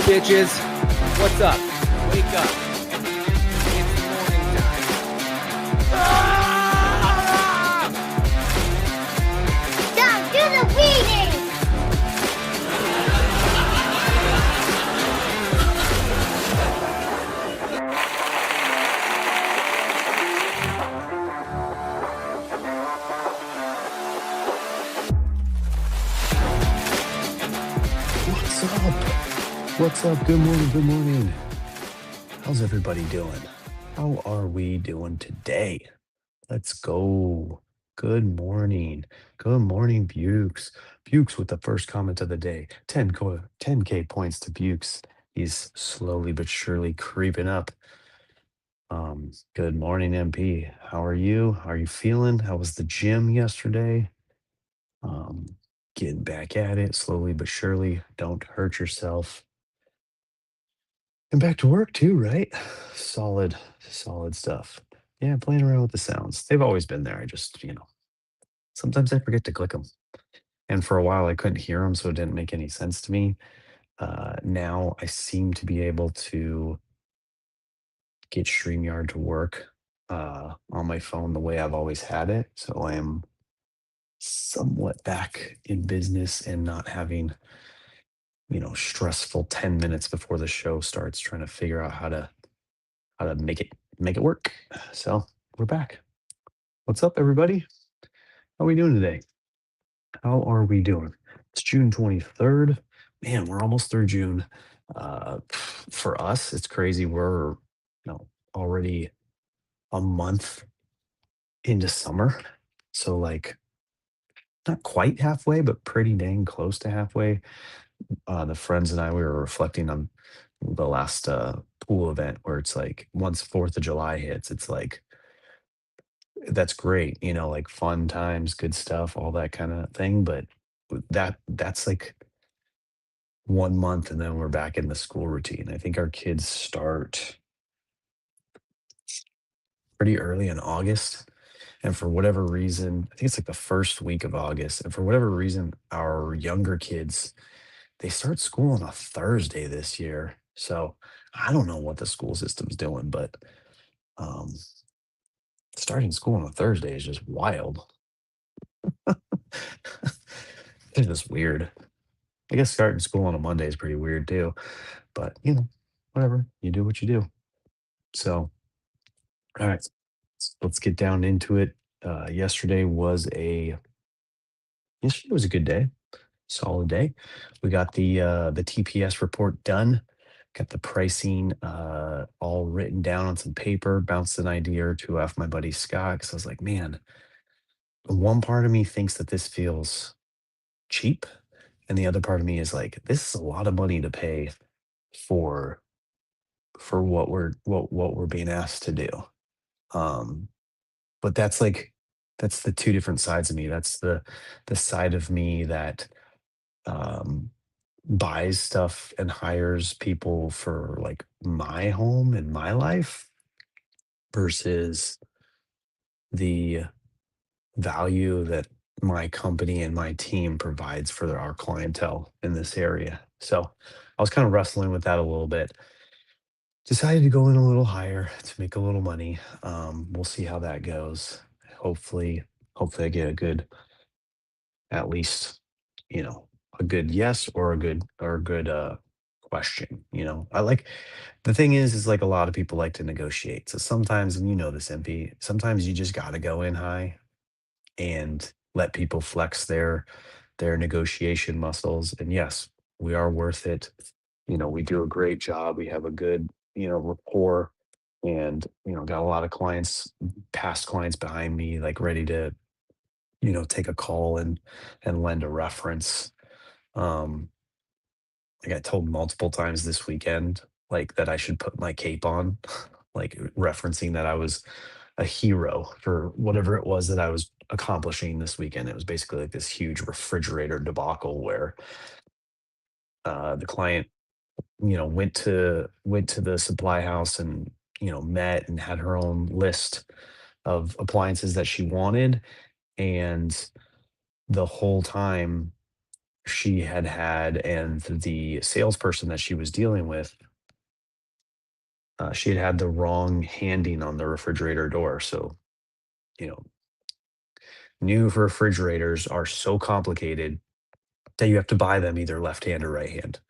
bitches. What's up? Wake up. It's morning time. Ah! Down to the reading! What's up? What's up? Good morning. Good morning. How's everybody doing? How are we doing today? Let's go. Good morning. Good morning, Bukes. Bukes with the first comment of the day. 10K points to Bukes. He's slowly but surely creeping up. Good morning, MP. How are you? How are you feeling? How was the gym yesterday? Um, Getting back at it slowly but surely. Don't hurt yourself. And back to work too, right? Solid, solid stuff. Yeah, playing around with the sounds. They've always been there. I just, sometimes I forget to click them. And for a while, I couldn't hear them, so it didn't make any sense to me. Now I seem to be able to get StreamYard to work on my phone the way I've always had it. So I am somewhat back in business and not having, stressful 10 minutes before the show starts trying to figure out how to make it work. So we're back. What's up, everybody? How are we doing today? How are we doing? It's June 23rd. Man, we're almost through June. For us, it's crazy. We're already a month into summer. So like not quite halfway, but pretty dang close to halfway. The friends and I, we were reflecting on the last pool event where it's like once 4th of July hits, it's like that's great, like fun times, good stuff, all that kind of thing. But that's like 1 month and then we're back in the school routine. I think our kids start pretty early in August. And for whatever reason, I think it's like the first week of August. And for whatever reason, our younger kids, they start school on a Thursday this year. So I don't know what the school system's doing, but um, starting school on a Thursday is just wild. It's just weird. I guess starting school on a Monday is pretty weird too, but whatever. You do what you do. So, all right, let's get down into it. Yesterday was a good day, solid day. We got the TPS report done, got the pricing all written down on some paper, bounced an idea or two off my buddy Scott because I was like, man, one part of me thinks that this feels cheap, and the other part of me is like, this is a lot of money to pay for what we're being asked to do. Um, but that's the two different sides of me. That's the side of me that um, buys stuff and hires people for like my home and my life versus the value that my company and my team provides for our clientele in this area. So I was kind of wrestling with that a little bit. Decided to go in a little higher to make a little money. We'll see how that goes. Hopefully, hopefully I get a good, at least, you know, a good yes or a good question. I like the thing is like a lot of people like to negotiate. So sometimes, and you know this, MP, sometimes you just gotta go in high and let people flex their negotiation muscles. And yes, we are worth it. We do a great job. We have a good, rapport and, got a lot of clients, past clients behind me, like ready to, take a call and lend a reference. Um, I got told multiple times this weekend, like that I should put my cape on, like referencing that I was a hero for whatever it was that I was accomplishing this weekend. It was basically like this huge refrigerator debacle where the client, went to the supply house and met and had her own list of appliances that she wanted, and the whole time she had had, and the salesperson that she was dealing with, she had had the wrong handing on the refrigerator door. So, you know, new refrigerators are so complicated that you have to buy them either left hand or right hand.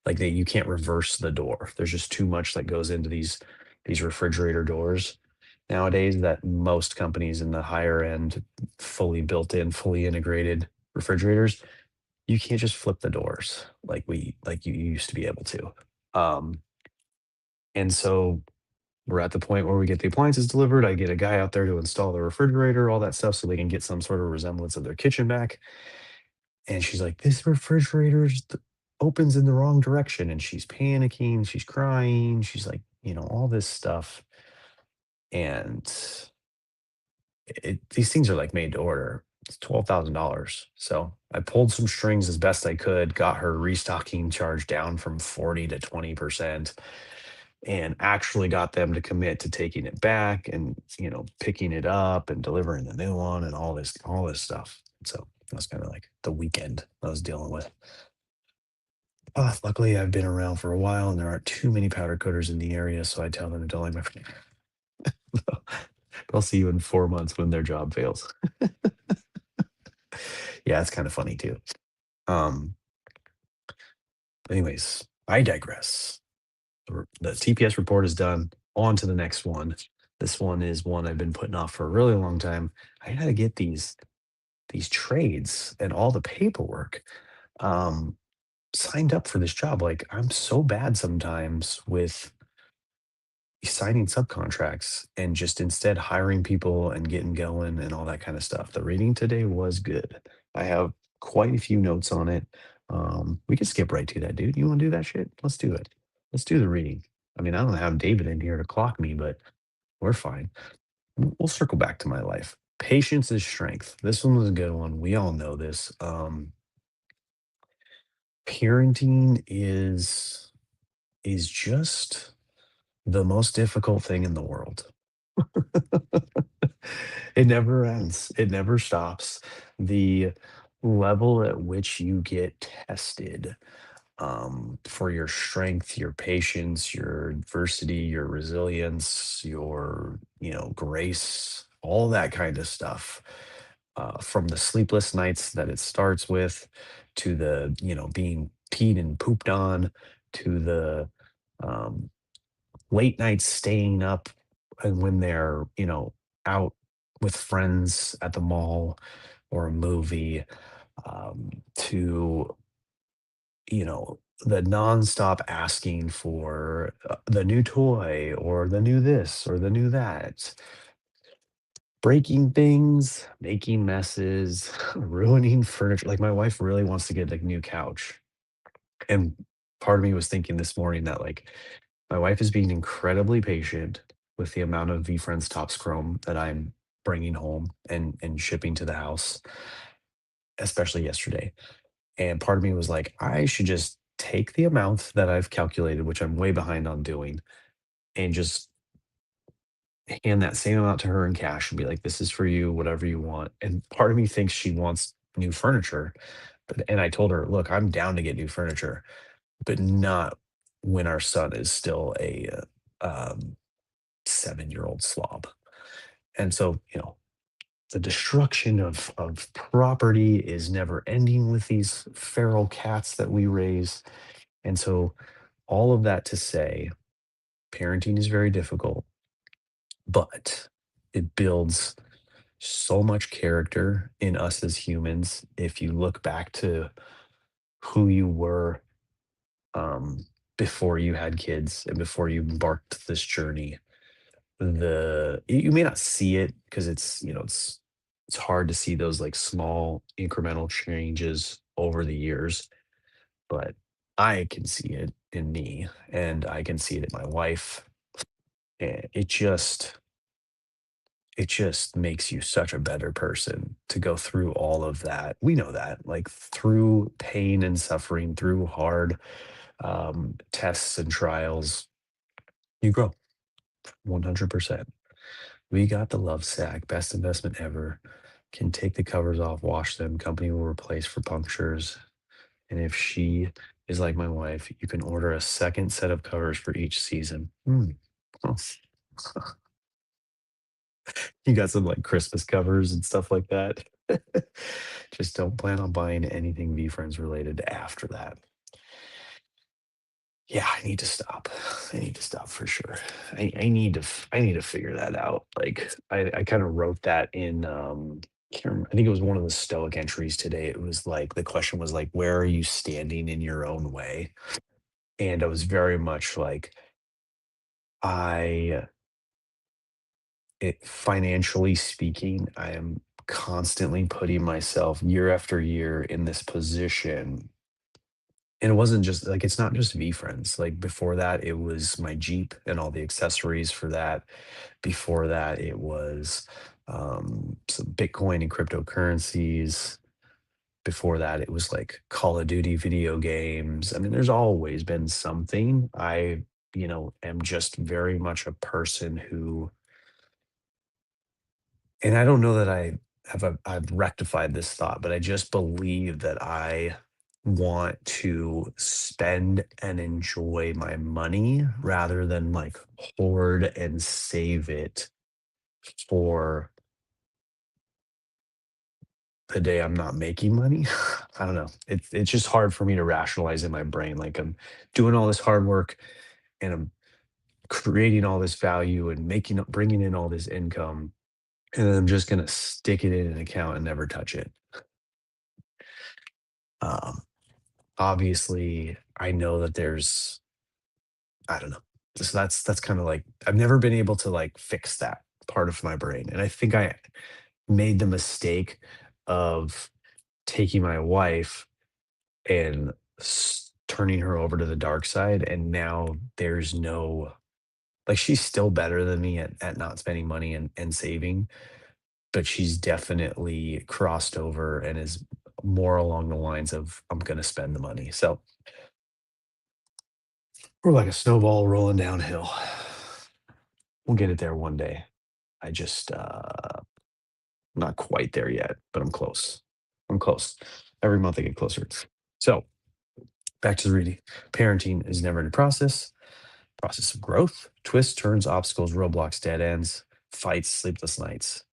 Like that you can't reverse the door. There's just too much that goes into these refrigerator doors nowadays that most companies in the higher end, fully built in, fully integrated refrigerators, you can't just flip the doors like you used to be able to. Um, and so we're at the point where we get the appliances delivered. I get a guy out there to install the refrigerator, all that stuff, so they can get some sort of resemblance of their kitchen back. And she's like, "This opens in the wrong direction." And she's panicking, she's crying, she's like, all this stuff. And these things are like made to order. It's $12,000. So I pulled some strings as best I could, got her restocking charge down from 40 to 20%, and actually got them to commit to taking it back and, picking it up and delivering the new one and all this stuff. So that's kind of like the weekend I was dealing with. Luckily, I've been around for a while, and there aren't too many powder coaters in the area, so I tell them to don't like my. I'll see you in 4 months when their job fails. Yeah, it's kind of funny too. Um, anyways, I digress. The TPS report is done. On to the next one. This one is one I've been putting off for a really long time. I got to get these trades and all the paperwork um, signed up for this job. Like I'm so bad sometimes with signing subcontracts and just instead hiring people and getting going and all that kind of stuff. The reading today was good. I have quite a few notes on it. We can skip right to that, dude. You want to do that shit? Let's do it. Let's do the reading. I mean, I don't have David in here to clock me, but we're fine. We'll circle back to my life. Patience is strength. This one was a good one. We all know this. Parenting is just the most difficult thing in the world. It never ends. It never stops. The level at which you get tested for your strength, your patience, your adversity, your resilience, your grace, all that kind of stuff. From the sleepless nights that it starts with, to the being peed and pooped on, to the um, late nights staying up and when they're, out with friends at the mall or a movie, to, the nonstop asking for the new toy or the new this or the new that, breaking things, making messes, ruining furniture. Like my wife really wants to get like new couch. And part of me was thinking this morning that like my wife is being incredibly patient with the amount of VFriends Topps Chrome that I'm bringing home and shipping to the house, especially yesterday. And part of me was like, I should just take the amount that I've calculated, which I'm way behind on doing, and just hand that same amount to her in cash and be like, this is for you, whatever you want. And part of me thinks she wants new furniture. And I told her, look, I'm down to get new furniture, but not when our son is still a 7-year-old slob. And so, the destruction of property is never ending with these feral cats that we raise. And so, all of that to say, parenting is very difficult, but it builds so much character in us as humans. If you look back to who you were um, before you had kids and before you embarked this journey, you may not see it because it's hard to see those like small incremental changes over the years, but I can see it in me and I can see it in my wife. And it just makes you such a better person to go through all of that. We know that, like through pain and suffering, through hard tests and trials, you grow 100%. We got the love sack, best investment ever. Can take the covers off, wash them. Company will replace for punctures. And if she is like my wife, you can order a second set of covers for each season. Hmm. Well, you got some like Christmas covers and stuff like that. Just don't plan on buying anything V Friends related after that. Yeah, I need to stop. I need to stop for sure. I need to figure that out. Like I kind of wrote that in can't remember, I think it was one of the Stoic entries today. It was like the question was like, where are you standing in your own way? And I was very much like, I financially speaking, I am constantly putting myself year after year in this position. And it wasn't just like it's not just V Friends. Like before that, it was my Jeep and all the accessories for that. Before that, it was some Bitcoin and cryptocurrencies. Before that, it was like Call of Duty video games. I mean, there's always been something. Am just very much a person who, and I don't know that I've rectified this thought, but I just believe that I want to spend and enjoy my money rather than like hoard and save it for the day I'm not making money. I don't know. It's just hard for me to rationalize in my brain. Like I'm doing all this hard work and I'm creating all this value and bringing in all this income, and then I'm just gonna stick it in an account and never touch it. Um, Obviously, I know that I don't know. So that's kind of like I've never been able to like fix that part of my brain, and I think I made the mistake of taking my wife and turning her over to the dark side, and now there's no like she's still better than me at not spending money and saving, but she's definitely crossed over and is more along the lines of I'm going to spend the money. So we're like a snowball rolling downhill. We'll get it there one day. I just not quite there yet, but I'm close. I'm close. Every month I get closer. So back to the reading. Parenting is never in process. Process of growth. Twists, turns, obstacles, roadblocks, dead ends, fights, sleepless nights.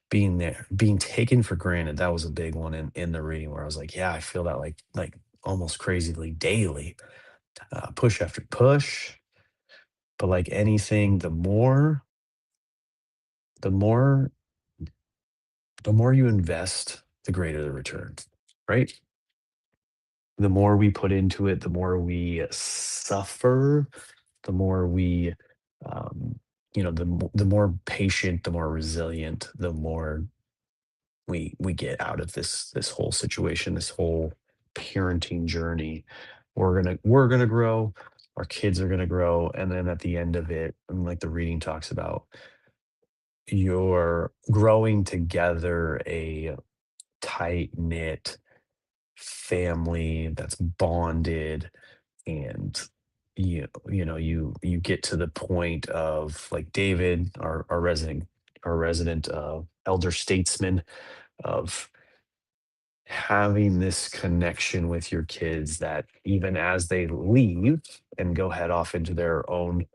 Being there, being taken for granted. That was a big one in the reading where I was like, yeah, I feel that like almost crazily daily. Push after push. But like anything, the more the more you invest, the greater the return, right? The more we put into it, the more we suffer, the more we, um, the more patient, the more resilient, the more we get out of this whole situation, this whole parenting journey. We're gonna grow, our kids are gonna grow, and then at the end of it, and like the reading talks about, you're growing together a tight knit family that's bonded, and you get to the point of like David, our resident elder statesman, of having this connection with your kids that even as they leave and go head off into their own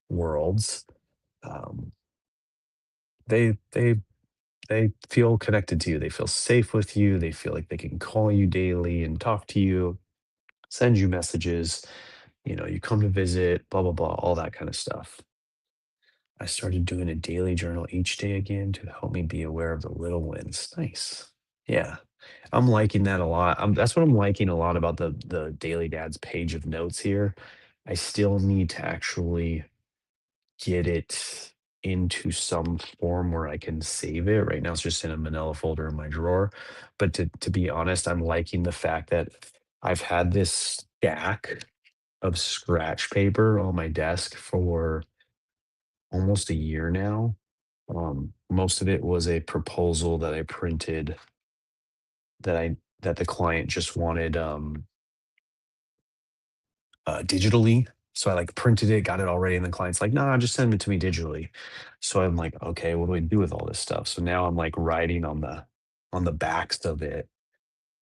worlds, um, they they feel connected to you. They feel safe with you. They feel like they can call you daily and talk to you, send you messages. You come to visit, blah blah blah, all that kind of stuff. I started doing a daily journal each day again to help me be aware of the little wins. Nice. Yeah. I'm liking that a lot. That's what I'm liking a lot about the Daily Dad's page of notes here. I still need to actually get it into some form where I can save it. Right now, it's just in a manila folder in my drawer. But to be honest, I'm liking the fact that I've had this stack of scratch paper on my desk for almost a year now. Most of it was a proposal that I printed that the client just wanted digitally. So I like printed it, got it already, and the client's like, "Nah, just send it to me digitally." So I'm like, "Okay, what do I do with all this stuff?" So now I'm like writing on the backs of it,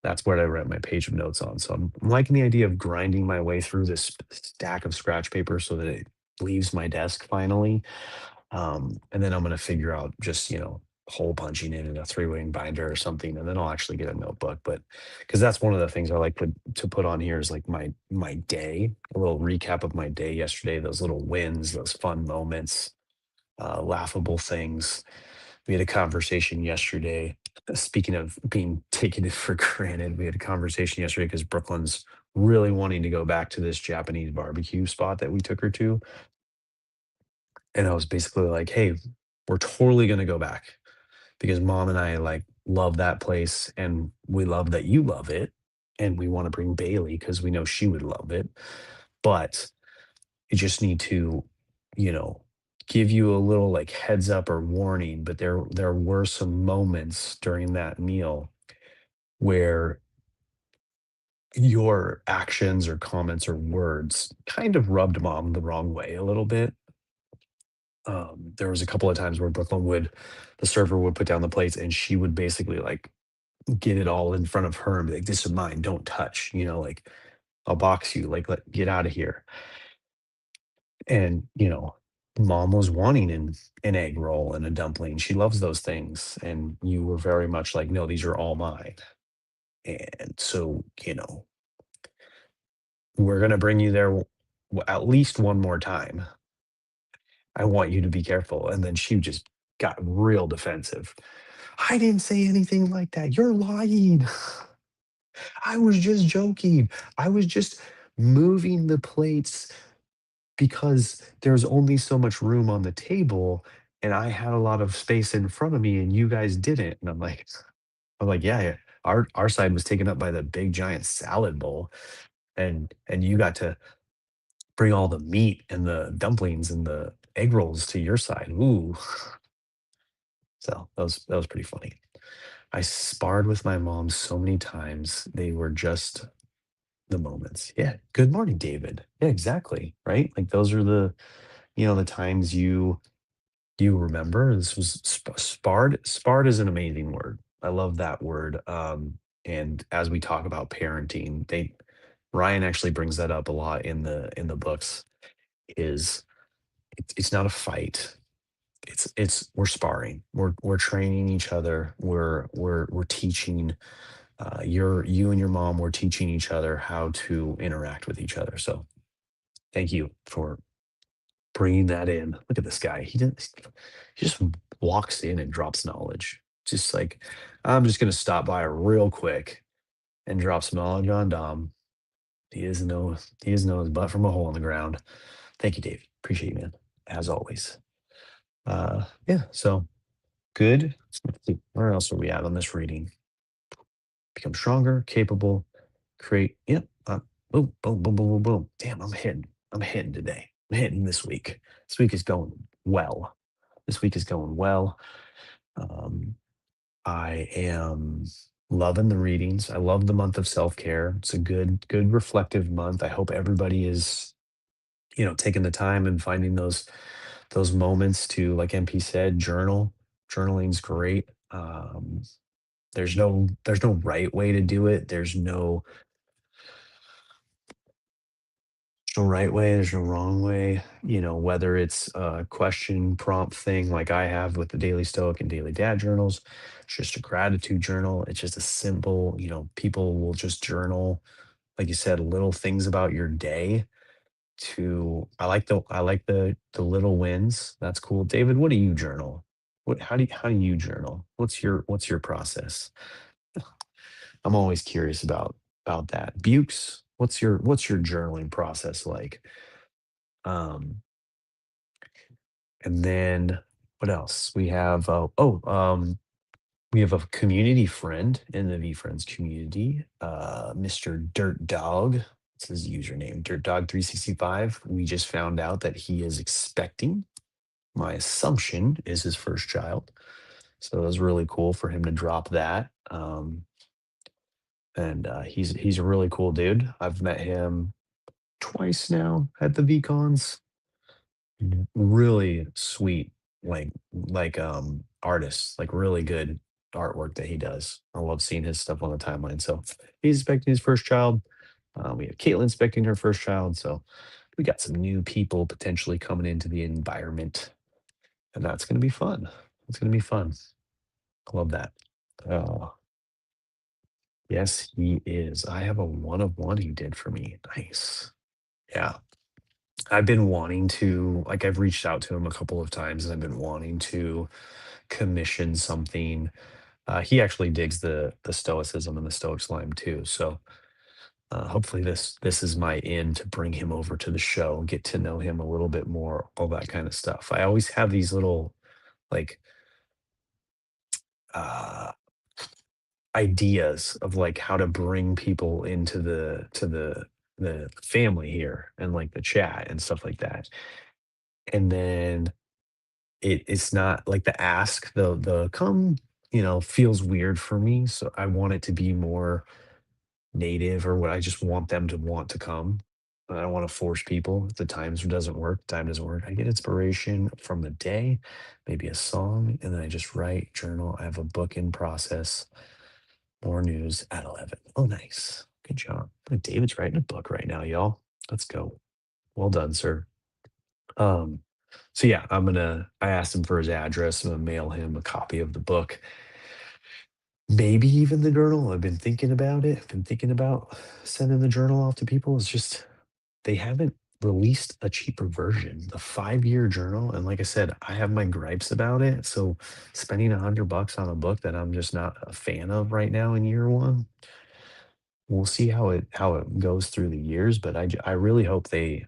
That's what I write my page of notes on. So I'm liking the idea of grinding my way through this stack of scratch paper so that it leaves my desk finally. And then I'm going to figure out just, hole punching it in a three-ring binder or something. And then I'll actually get a notebook. But because that's one of the things I like to put on here is like my day, a little recap of my day yesterday, those little wins, those fun moments, laughable things. We had a conversation yesterday. Speaking of being taken for granted, we had a conversation yesterday because Brooklyn's really wanting to go back to this Japanese barbecue spot that we took her to. And I was basically like, hey, we're totally going to go back because mom and I like love that place and we love that you love it. And we want to bring Bailey because we know she would love it. But you just need to, you know, give you a little like heads up or warning. But there were some moments during that meal where your actions or comments or words kind of rubbed mom the wrong way a little bit. There was a couple of times where the server would put down the plates and she would basically like get it all in front of her and be like, "This is mine, don't touch," like, "I'll box you, like, get out of here." And, mom was wanting an egg roll and a dumpling. She loves those things. And you were very much like, "No, these are all mine." And so, we're gonna bring you there at least one more time. I want you to be careful. And then she just got real defensive. "I didn't say anything like that. You're lying. I was just joking. I was just moving the plates because there's only so much room on the table and I had a lot of space in front of me and you guys didn't." And I'm like, "Yeah, yeah. Our side was taken up by the big giant salad bowl and you got to bring all the meat and the dumplings and the egg rolls to your side." Ooh. So that was pretty funny. I sparred with my mom so many times. They were just the moments. Yeah. Good morning, David. Yeah, exactly. Right? Like those are the times you remember. This was sparred. Sparred is an amazing word. I love that word. And as we talk about parenting, Ryan actually brings that up a lot in the books. Is it's not a fight. It's we're sparring. We're training each other. We're teaching. You and your mom were teaching each other how to interact with each other. So thank you for bringing that in. Look at this guy. He just walks in and drops knowledge. Just like, "I'm just gonna stop by real quick and drop some knowledge on Dom." He doesn't know his butt from a hole in the ground. Thank you, Dave. Appreciate you, man. As always. Yeah, so good. Let's see, where else are we at on this reading? Become stronger, capable, create. Yep. Boom, boom, boom, boom, boom, boom. Damn, I'm hitting. I'm hitting today. I'm hitting this week. This week is going well. This week is going well. Um, I am loving the readings. I love the month of self care. It's a good reflective month. I hope everybody is, taking the time and finding those moments to, like MP said, journal. Journaling's great. There's no right way to do it. There's no right way, there's no wrong way, whether it's a question prompt thing like I have with the Daily Stoic and Daily Dad journals, it's just a gratitude journal. It's just a simple, people will just journal, like you said, little things about your day I like the little wins. That's cool. David, what do you journal? How do you journal? What's your process? I'm always curious about that. Bukes, what's your journaling process like? Um, and then what else? We have a community friend in the V Friends community, Mr. Dirt Dog. It's his username, Dirt Dog 365. We just found out that he is expecting. My assumption is his first child. So it was really cool for him to drop that. And he's a really cool dude. I've met him twice now at the VCons. Really sweet, like artists, like really good. artwork that he does. I love seeing his stuff on the timeline. So he's expecting his first child. We have Caitlin expecting her first child. So we got some new people potentially coming into the environment, and that's going to be fun. It's going to be fun. I love that. Oh, yes, he is. I have a one of one he did for me. Nice. Yeah. I've been wanting to, like, I've reached out to him a couple of times and I've been wanting to commission something. He actually digs the stoicism and the stoic slime too. So hopefully this is my in to bring him over to the show, get to know him a little bit more, all that kind of stuff. I always have these little like uh ideas of like how to bring people into the family here and like the chat and stuff like that. And then it's not like the ask, the come, feels weird for me. So I want it to be more native or what I just want them to want to come. I don't want to force people. If the times doesn't work, time doesn't work. I get inspiration from the day, maybe a song, and then I just write, journal. I have a book in process. More news at 11. Oh, nice. Good job. Look, David's writing a book right now, y'all. Let's go. Well done, sir. Um, so yeah, I asked him for his address. I'm gonna mail him a copy of the book. Maybe even the journal. I've been thinking about it. I've been thinking about sending the journal off to people. It's just they haven't released a cheaper version. The 5-year journal. And like I said, I have my gripes about it. So spending $100 on a book that I'm just not a fan of right now in year one, we'll see how it goes through the years, but I really hope they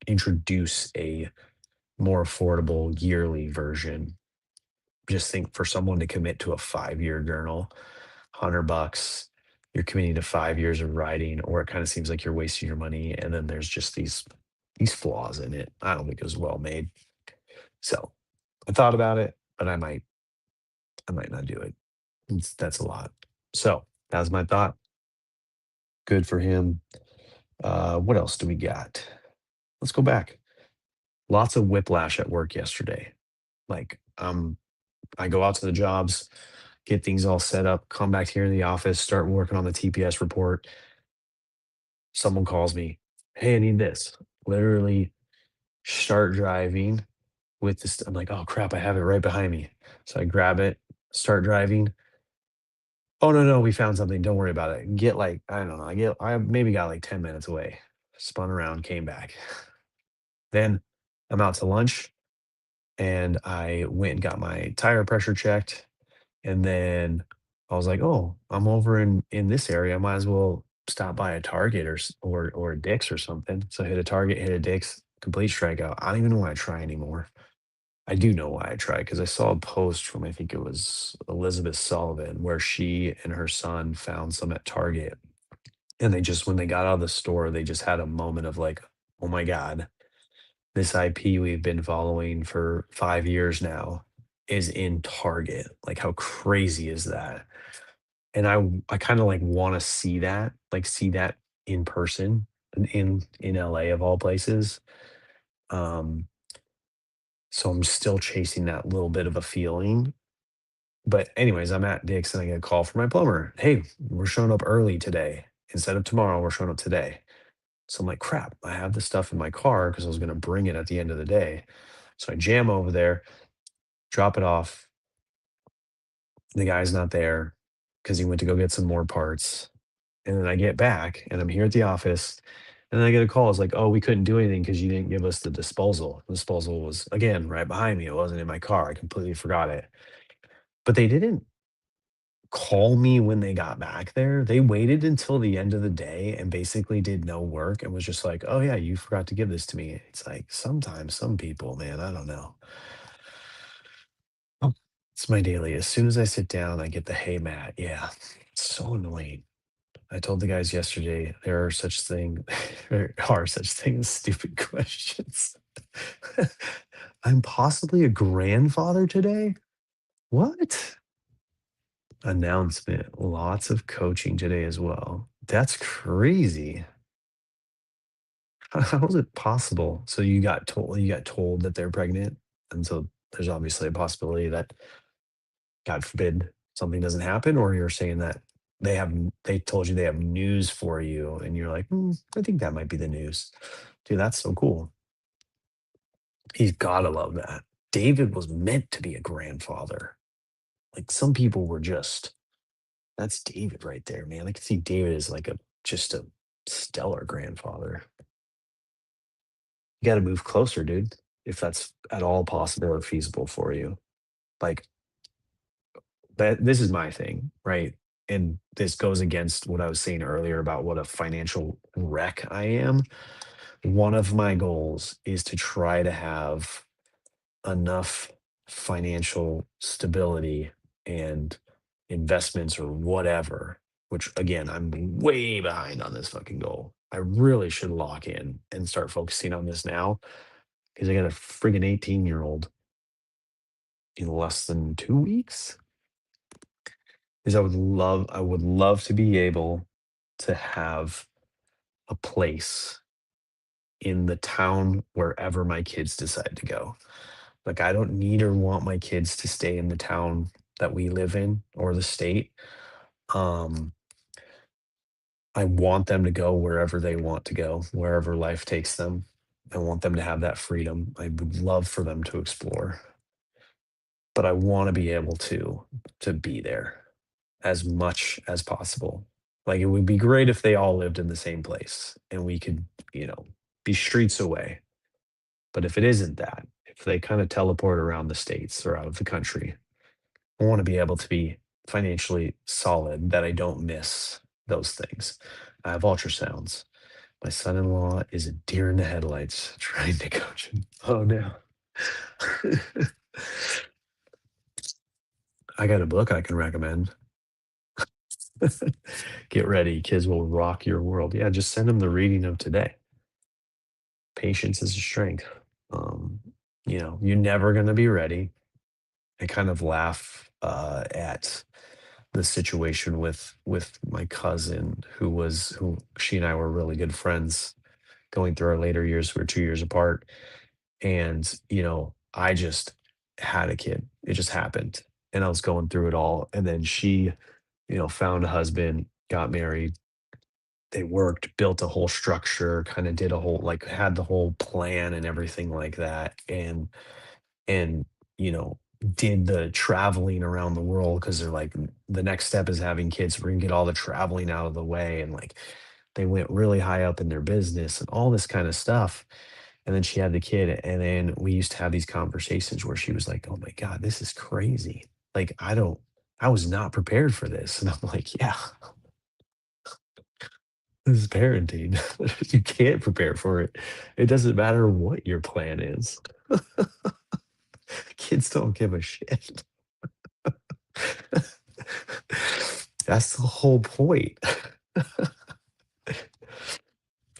introduce a more affordable yearly version. Just think for someone to commit to a 5-year journal, $100, you're committing to 5 years of writing, or it kind of seems like you're wasting your money. And then there's just these flaws in it. I don't think it was well made. So I thought about it, but I might not do it. That's a lot. So that was my thought. Good for him. What else do we got? Let's go back. Lots of whiplash at work yesterday. Like, I go out to the jobs, get things all set up, come back here in the office, start working on the TPS report. Someone calls me, "Hey, I need this." Literally start driving with this. I'm like, "Oh crap, I have it right behind me." So I grab it, start driving. "Oh no, no, we found something. Don't worry about it." Get like, I don't know, I maybe got like 10 minutes away. Spun around, came back. Then I'm out to lunch and I went and got my tire pressure checked. And then I was like, "Oh, I'm over in this area. I might as well stop by a Target or a Dick's or something." So I hit a Target, hit a Dick's, complete strikeout. I don't even know why I try anymore. I do know why I try because I saw a post from, I think it was Elizabeth Sullivan, where she and her son found some at Target. And they just, when they got out of the store, they just had a moment of like, "Oh my God, this IP we've been following for 5 years now is in Target. Like, how crazy is that?" And I kind of like want to see that in person in LA of all places. Um, so I'm still chasing that little bit of a feeling. But anyways, I'm at Dick's and I get a call from my plumber. "Hey, we're showing up early today. Instead of tomorrow, we're showing up today." So I'm like, crap, I have the stuff in my car because I was going to bring it at the end of the day. So I jam over there, drop it off. The guy's not there because he went to go get some more parts. And then I get back and I'm here at the office. And then I get a call. It's like, "Oh, we couldn't do anything because you didn't give us the disposal." The disposal was, again, right behind me. It wasn't in my car. I completely forgot it. But they didn't call me when they got back there. They waited until the end of the day and basically did no work and was just like, "Oh, yeah, you forgot to give this to me." It's like sometimes some people, man, I don't know. Oh, it's my daily. As soon as I sit down, I get the "Hey, Matt." Yeah, it's so annoying. I told the guys yesterday there are such thing there are such things as stupid questions. I'm possibly a grandfather today? What? Announcement. Lots of coaching today as well. That's crazy. How is it possible? So you got told that they're pregnant, and so there's obviously a possibility that God forbid something doesn't happen, or you're saying that they told you they have news for you, and you're like, I think that might be the news. Dude, that's so cool. He's gotta love that. David was meant to be a grandfather. Like some people were just that's David right there, man. I can see David as like a just a stellar grandfather. You gotta move closer, dude, if that's at all possible or feasible for you. Like that this is my thing, right? And this goes against what I was saying earlier about what a financial wreck I am. One of my goals is to try to have enough financial stability and investments or whatever, which again, I'm way behind on this fucking goal. I really should lock in and start focusing on this now because I got a friggin' 18-year-old in less than 2 weeks. Is I would love to be able to have a place in the town wherever my kids decide to go. Like, I don't need or want my kids to stay in the town that we live in or the state. Um, I want them to go wherever they want to go, wherever life takes them. I want them to have that freedom. I would love for them to explore, but I want to be able to be there as much as possible. Like, it would be great if they all lived in the same place and we could, you know, be streets away. But if it isn't that, if they kind of teleport around the states or out of the country, I want to be able to be financially solid that I don't miss those things. I have ultrasounds. My son-in-law is a deer in the headlights trying to coach him. Oh no. I got a book I can recommend. Get ready, kids will rock your world. Yeah, just send them the reading of today. Patience is a strength. Um, you're never gonna be ready. I kind of laugh at the situation with my cousin who she and I were really good friends going through our later years. We were 2 years apart, and I just had a kid. It just happened, and I was going through it all. And then she, found a husband, got married. They worked, built a whole structure, kind of did a whole like had the whole plan and everything like that, and you know did the traveling around the world because they're like the next step is having kids. We're gonna get all the traveling out of the way, and like they went really high up in their business and all this kind of stuff. And then she had the kid, and then we used to have these conversations where she was like, "Oh my god, this is crazy. Like I was not prepared for this." And I'm like, "Yeah, this is parenting. You can't prepare for it. It doesn't matter what your plan is. Kids don't give a shit." That's the whole point.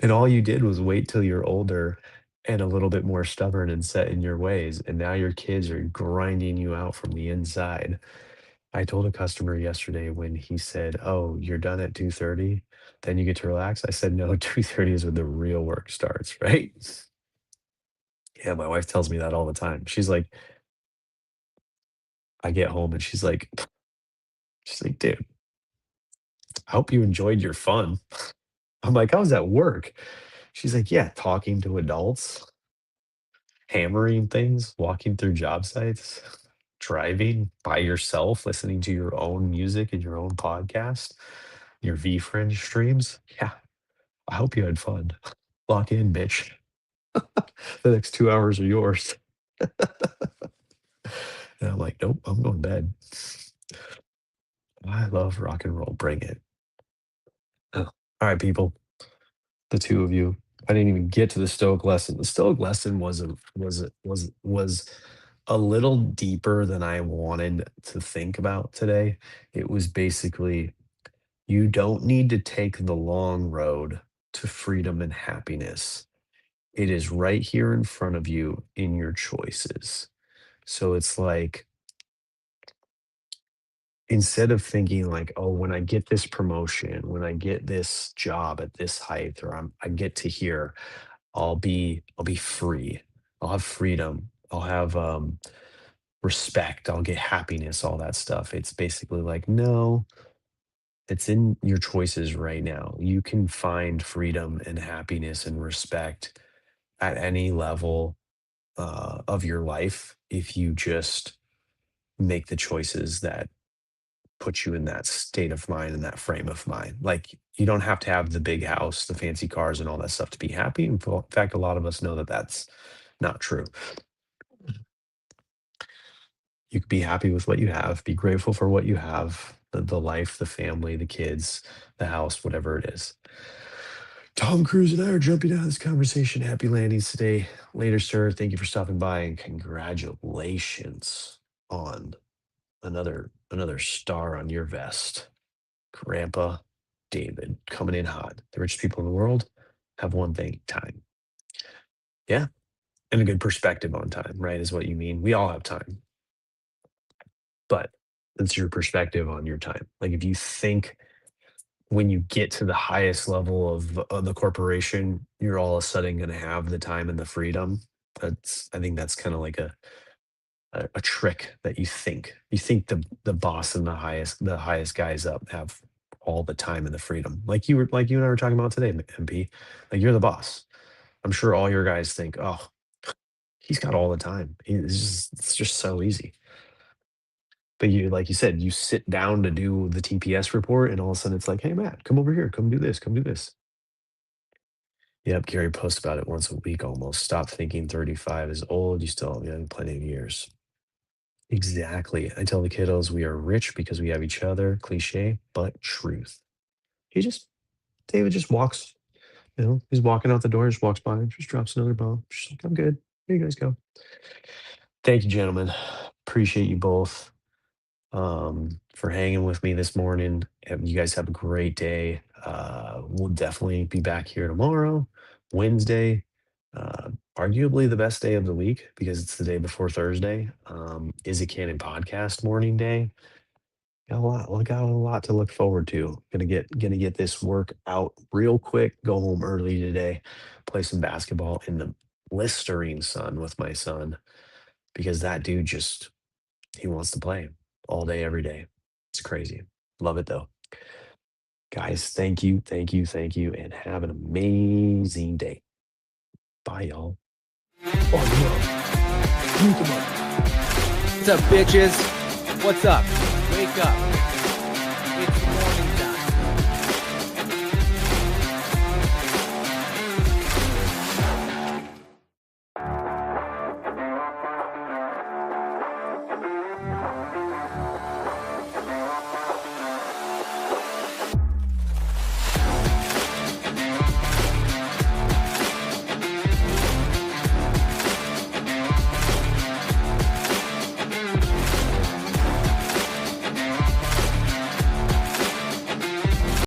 And all you did was wait till you're older and a little bit more stubborn and set in your ways, and now your kids are grinding you out from the inside. I told a customer yesterday when he said, "Oh, you're done at 2:30, then you get to relax." I said, "No, 2:30 is when the real work starts, right?" Yeah, my wife tells me that all the time. She's like I get home and she's like, "Dude, I hope you enjoyed your fun." I'm like, "I was at work." She's like, "Yeah, talking to adults, hammering things, walking through job sites, driving by yourself, listening to your own music and your own podcast, your VFriend streams. Yeah, I hope you had fun. Lock in, bitch. The next 2 hours are yours." And I'm like, "Nope, I'm going to bed." I love rock and roll. Bring it. Ugh. All right, people. The two of you. I didn't even get to the Stoic lesson. The Stoic lesson was a little deeper than I wanted to think about today. It was basically you don't need to take the long road to freedom and happiness. It is right here in front of you in your choices. So it's like instead of thinking like, "Oh, when I get this promotion, when I get this job at this height, or I get to here, I'll be free. I'll have freedom. I'll have respect, I'll get happiness, all that stuff. It's basically like, no, it's in your choices right now. You can find freedom and happiness and respect at any level of your life if you just make the choices that put you in that state of mind and that frame of mind. Like, you don't have to have the big house, the fancy cars, and all that stuff to be happy. In fact, a lot of us know that that's not true. You could be happy with what you have, be grateful for what you have, the life, the family, the kids, the house, whatever it is. Tom Cruise and I are jumping out of this conversation. Happy landings today. Later, sir. Thank you for stopping by and congratulations on another star on your vest. Grandpa David coming in hot. The richest people in the world have one thing: time. Yeah. And a good perspective on time, right? Is what you mean. We all have time, but it's your perspective on your time. Like, if you think when you get to the highest level of the corporation, you're all of a sudden going to have the time and the freedom. I think that's kind of like a trick that you think the boss and the highest guys up have all the time and the freedom, like you and I were talking about today, MP. Like, you're the boss. I'm sure all your guys think, oh, he's got all the time. It's just so easy. But you, like you said, you sit down to do the TPS report, and all of a sudden it's like, hey, Matt, come over here, come do this, come do this. Yep, Gary posts about it once a week almost. Stop thinking 35 is old. You still have plenty of years. Exactly. I tell the kiddos we are rich because we have each other. Cliche, but truth. He just, David just walks, he's walking out the door, just walks by, and just drops another bomb. Just like, I'm good. Here you guys go. Thank you, gentlemen. Appreciate you both for hanging with me this morning. You guys have a great day. We'll definitely be back here tomorrow, Wednesday, arguably the best day of the week because it's the day before Thursday. Is it Canon podcast morning day? Got a lot to look forward to. Gonna get this work out real quick. Go home early today, play some basketball in the blistering sun with my son because that dude just he wants to play all day, every day. It's crazy. Love it though. Guys, thank you, thank you, thank you, and have an amazing day. Bye, y'all. Oh, no. Mute the mic. What's up, bitches? What's up? Wake up. It's morning time.